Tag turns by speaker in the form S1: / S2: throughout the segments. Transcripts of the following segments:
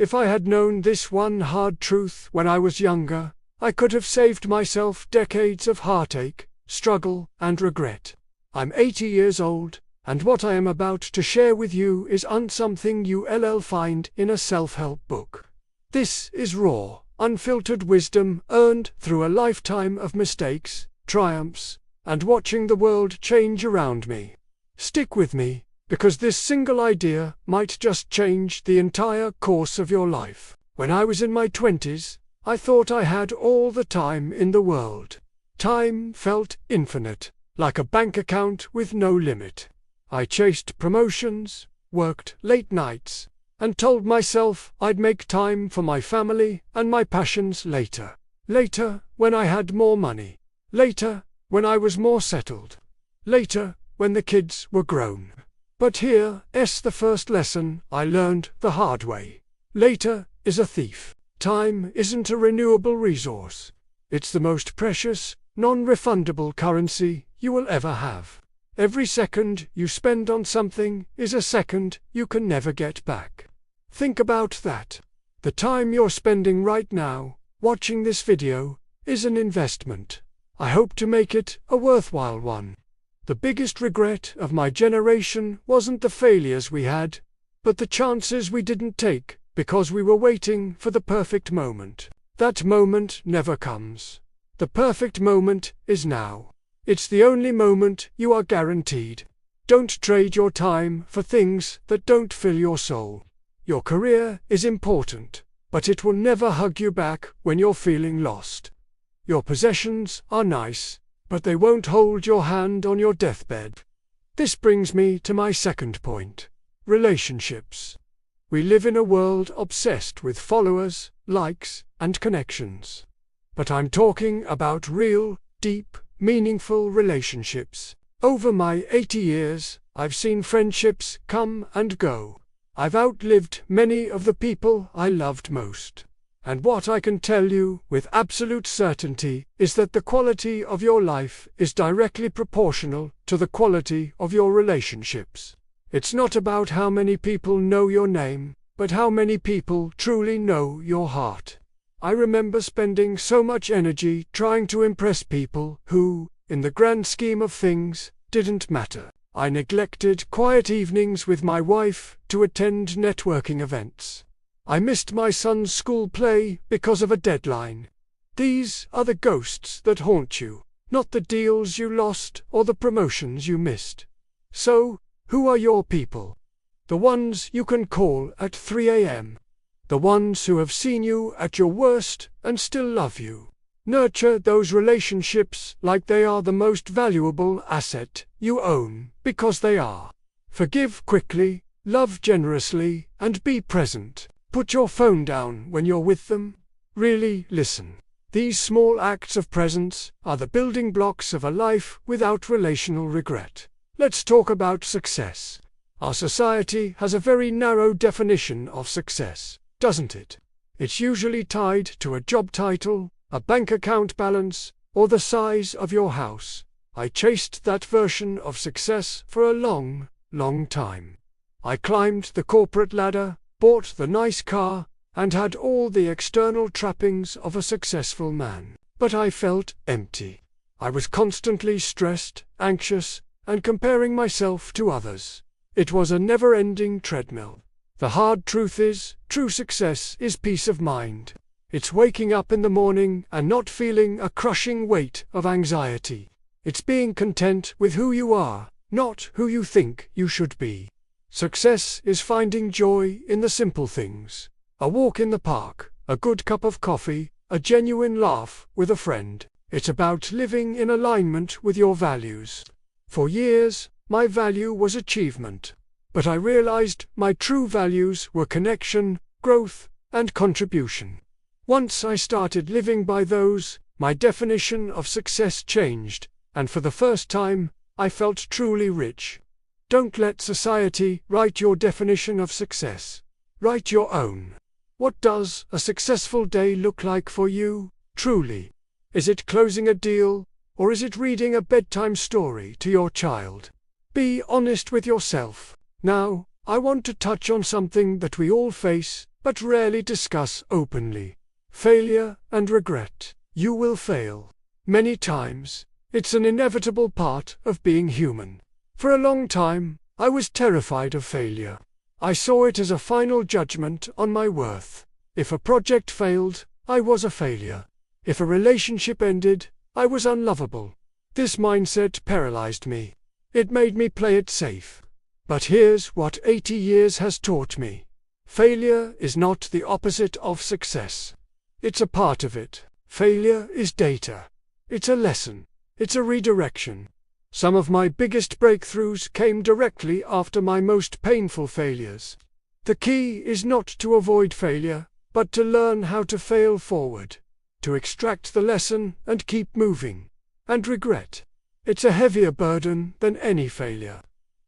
S1: If I had known this one hard truth when I was younger, I could have saved myself decades of heartache, struggle, and regret. I'm 80 years old, and what I am about to share with you is something you'll find in a self-help book. This is raw, unfiltered wisdom earned through a lifetime of mistakes, triumphs, and watching the world change around me. Stick with me, because this single idea might just change the entire course of your life. When I was in my 20s, I thought I had all the time in the world. Time felt infinite, like a bank account with no limit. I chased promotions, worked late nights, and told myself I'd make time for my family and my passions later. Later, when I had more money. Later, when I was more settled. Later, when the kids were grown. But here's the first lesson I learned the hard way. Later is a thief. Time isn't a renewable resource. It's the most precious, non-refundable currency you will ever have. Every second you spend on something is a second you can never get back. Think about that. The time you're spending right now, watching this video, is an investment. I hope to make it a worthwhile one. The biggest regret of my generation wasn't the failures we had, but the chances we didn't take because we were waiting for the perfect moment. That moment never comes. The perfect moment is now. It's the only moment you are guaranteed. Don't trade your time for things that don't fill your soul. Your career is important, but it will never hug you back when you're feeling lost. Your possessions are nice, but they won't hold your hand on your deathbed. This brings me to my second point: relationships. We live in a world obsessed with followers, likes, and connections. But I'm talking about real, deep, meaningful relationships. Over my 80 years, I've seen friendships come and go. I've outlived many of the people I loved most. And what I can tell you with absolute certainty is that the quality of your life is directly proportional to the quality of your relationships. It's not about how many people know your name, but how many people truly know your heart. I remember spending so much energy trying to impress people who, in the grand scheme of things, didn't matter. I neglected quiet evenings with my wife to attend networking events. I missed my son's school play because of a deadline. These are the ghosts that haunt you, not the deals you lost or the promotions you missed. So, who are your people? The ones you can call at 3 a.m. The ones who have seen you at your worst and still love you. Nurture those relationships like they are the most valuable asset you own, because they are. Forgive quickly, love generously, and be present. Put your phone down when you're with them. Really listen. These small acts of presence are the building blocks of a life without relational regret. Let's talk about success. Our society has a very narrow definition of success, doesn't it? It's usually tied to a job title, a bank account balance, or the size of your house. I chased that version of success for a long, long time. I climbed the corporate ladder, bought the nice car, and had all the external trappings of a successful man. But I felt empty. I was constantly stressed, anxious, and comparing myself to others. It was a never-ending treadmill. The hard truth is, true success is peace of mind. It's waking up in the morning and not feeling a crushing weight of anxiety. It's being content with who you are, not who you think you should be. Success is finding joy in the simple things. A walk in the park, a good cup of coffee, a genuine laugh with a friend. It's about living in alignment with your values. For years, my value was achievement. But I realized my true values were connection, growth, and contribution. Once I started living by those, my definition of success changed, and for the first time, I felt truly rich. Don't let society write your definition of success. Write your own. What does a successful day look like for you, truly? Is it closing a deal, or is it reading a bedtime story to your child? Be honest with yourself. Now, I want to touch on something that we all face, but rarely discuss openly. Failure and regret. You will fail. Many times. It's an inevitable part of being human. For a long time, I was terrified of failure. I saw it as a final judgment on my worth. If a project failed, I was a failure. If a relationship ended, I was unlovable. This mindset paralyzed me. It made me play it safe. But here's what 80 years has taught me. Failure is not the opposite of success. It's a part of it. Failure is data. It's a lesson. It's a redirection. Some of my biggest breakthroughs came directly after my most painful failures. The key is not to avoid failure, but to learn how to fail forward, to extract the lesson and keep moving. And regret. It's a heavier burden than any failure.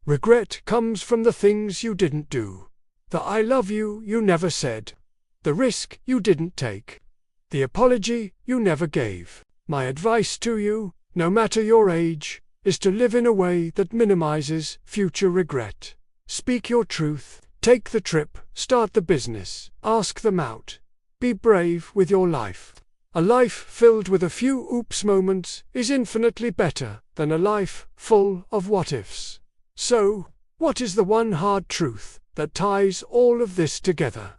S1: Regret comes from the things you didn't do. The I love you never said. The risk you didn't take. The apology you never gave. My advice to you, no matter your age, is to live in a way that minimizes future regret. Speak your truth, take the trip, start the business, ask them out. Be brave with your life. A life filled with a few oops moments is infinitely better than a life full of what-ifs. So, what is the one hard truth that ties all of this together?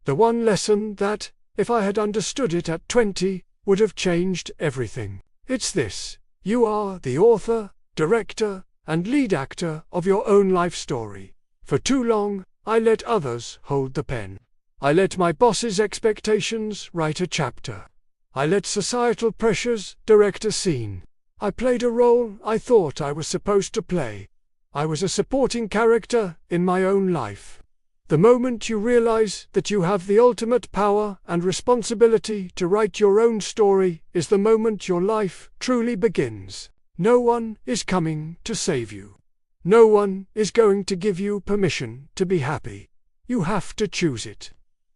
S1: The one lesson that, if I had understood it at 20, would have changed everything. It's this: you are the author, director, and lead actor of your own life story. For too long, I let others hold the pen. I let my boss's expectations write a chapter. I let societal pressures direct a scene. I played a role I thought I was supposed to play. I was a supporting character in my own life. The moment you realize that you have the ultimate power and responsibility to write your own story is the moment your life truly begins. No one is coming to save you. No one is going to give you permission to be happy. You have to choose it.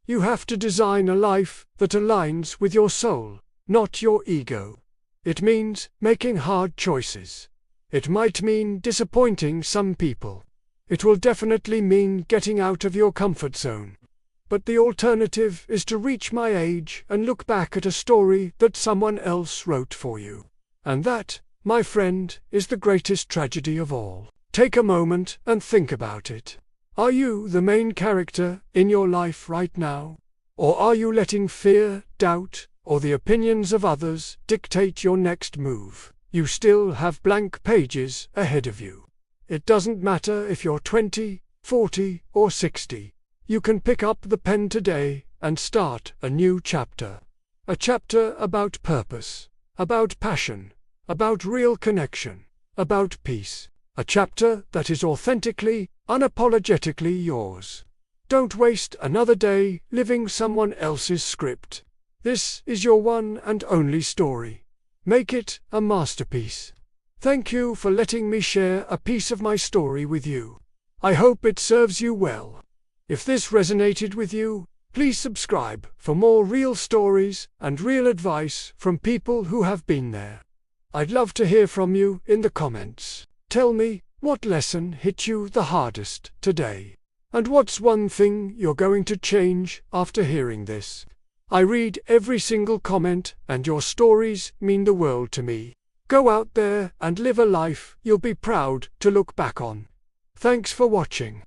S1: You have to design a life that aligns with your soul, not your ego. It means making hard choices. It might mean disappointing some people. It will definitely mean getting out of your comfort zone. But the alternative is to reach my age and look back at a story that someone else wrote for you. And that, my friend, is the greatest tragedy of all. Take a moment and think about it. Are you the main character in your life right now? Or are you letting fear, doubt, or the opinions of others dictate your next move? You still have blank pages ahead of you. It doesn't matter if you're 20, 40, or 60. You can pick up the pen today and start a new chapter. A chapter about purpose, about passion, about real connection, about peace. A chapter that is authentically, unapologetically yours. Don't waste another day living someone else's script. This is your one and only story. Make it a masterpiece. Thank you for letting me share a piece of my story with you. I hope it serves you well. If this resonated with you, please subscribe for more real stories and real advice from people who have been there. I'd love to hear from you in the comments. Tell me, what lesson hit you the hardest today? And what's one thing you're going to change after hearing this? I read every single comment, and your stories mean the world to me. Go out there and live a life you'll be proud to look back on. Thanks for watching.